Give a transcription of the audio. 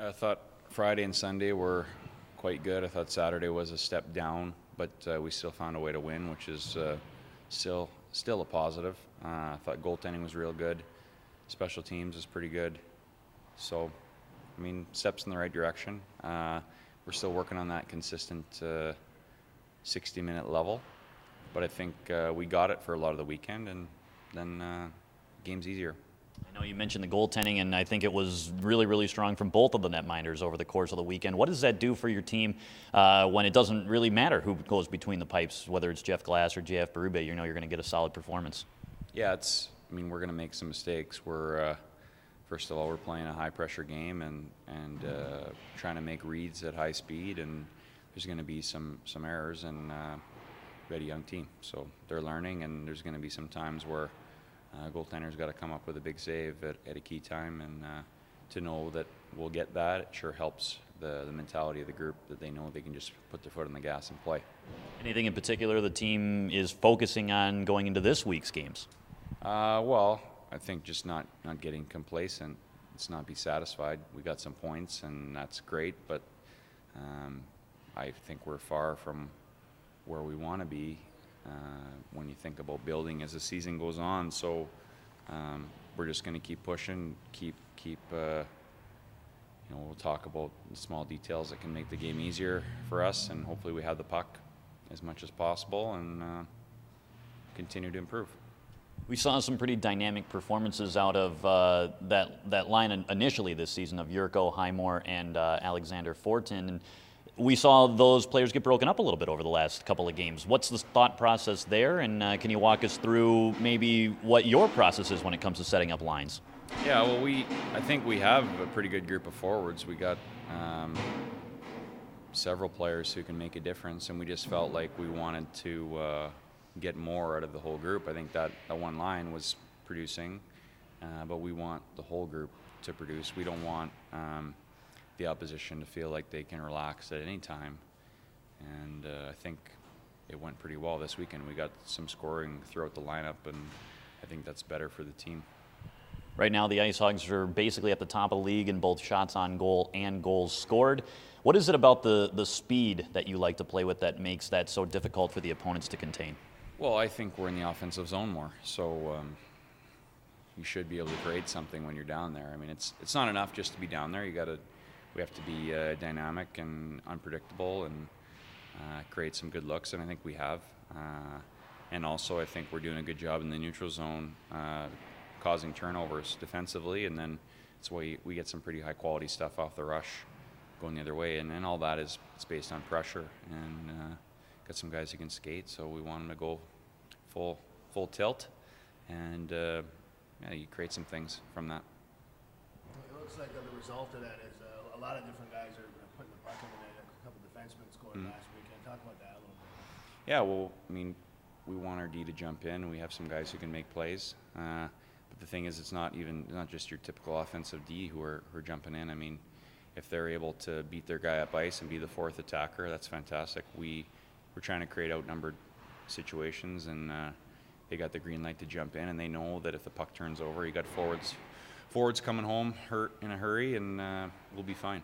I thought Friday and Sunday were quite good. I thought Saturday was a step down, but we still found a way to win, which is still a positive. I thought goaltending was real good. Special teams is pretty good. So, I mean, steps in the right direction. We're still working on that consistent 60-minute level, but I think we got it for a lot of the weekend, and then game's easier. I know you mentioned the goaltending, and I think it was really, really strong from both of the netminders over the course of the weekend. What does that do for your team when it doesn't really matter who goes between the pipes, whether it's Jeff Glass or JF Berube? You know you're going to get a solid performance. Yeah, I mean, we're going to make some mistakes. First of all, we're playing a high-pressure game and trying to make reads at high speed, and there's going to be some errors, and we had a young team, so they're learning, and there's going to be some times where goaltender's got to come up with a big save at a key time, and to know that we'll get that, it sure helps the mentality of the group, that they know they can just put their foot on the gas and play. Anything in particular the team is focusing on going into this week's games? Well, I think just not getting complacent. Let's not be satisfied. We got some points, and that's great, but I think we're far from where we want to be when you think about building as the season goes on. So we're just going to keep pushing, keep we'll talk about the small details that can make the game easier for us, and hopefully we have the puck as much as possible and continue to improve. We saw some pretty dynamic performances out of that line initially this season of Yurko, Highmore, and Alexander Fortin. And we saw those players get broken up a little bit over the last couple of games. What's the thought process there, and can you walk us through maybe what your process is when it comes to setting up lines? Yeah, well, I think we have a pretty good group of forwards. We got several players who can make a difference, and we just felt like we wanted to get more out of the whole group. I think that one line was producing, but we want the whole group to produce. We don't want the opposition to feel like they can relax at any time, and I think it went pretty well this weekend. We got some scoring throughout the lineup, and I think that's better for the team. Right now the IceHogs are basically at the top of the league in both shots on goal and goals scored. What is it about the speed that you like to play with that makes that so difficult for the opponents to contain? Well, I think we're in the offensive zone more, so you should be able to create something when you're down there. I mean, it's not enough just to be down there. We have to be dynamic and unpredictable and create some good looks, and I think we have. And also, I think we're doing a good job in the neutral zone, causing turnovers defensively, and then that's why we get some pretty high-quality stuff off the rush going the other way, and all that it's based on pressure, and got some guys who can skate, so we want them to go full tilt, and you create some things from that. It looks like the result of that is a lot of different guys are putting the puck in the net. A couple defensemen scored last weekend. Talk about that a little bit. Yeah, well, I mean, we want our D to jump in. We have some guys who can make plays, but the thing is, it's not just your typical offensive D who are jumping in. I mean, if they're able to beat their guy up ice and be the fourth attacker, that's fantastic. We're trying to create outnumbered situations, and they got the green light to jump in, and they know that if the puck turns over, you got forwards coming home hurt in a hurry, and we'll be fine.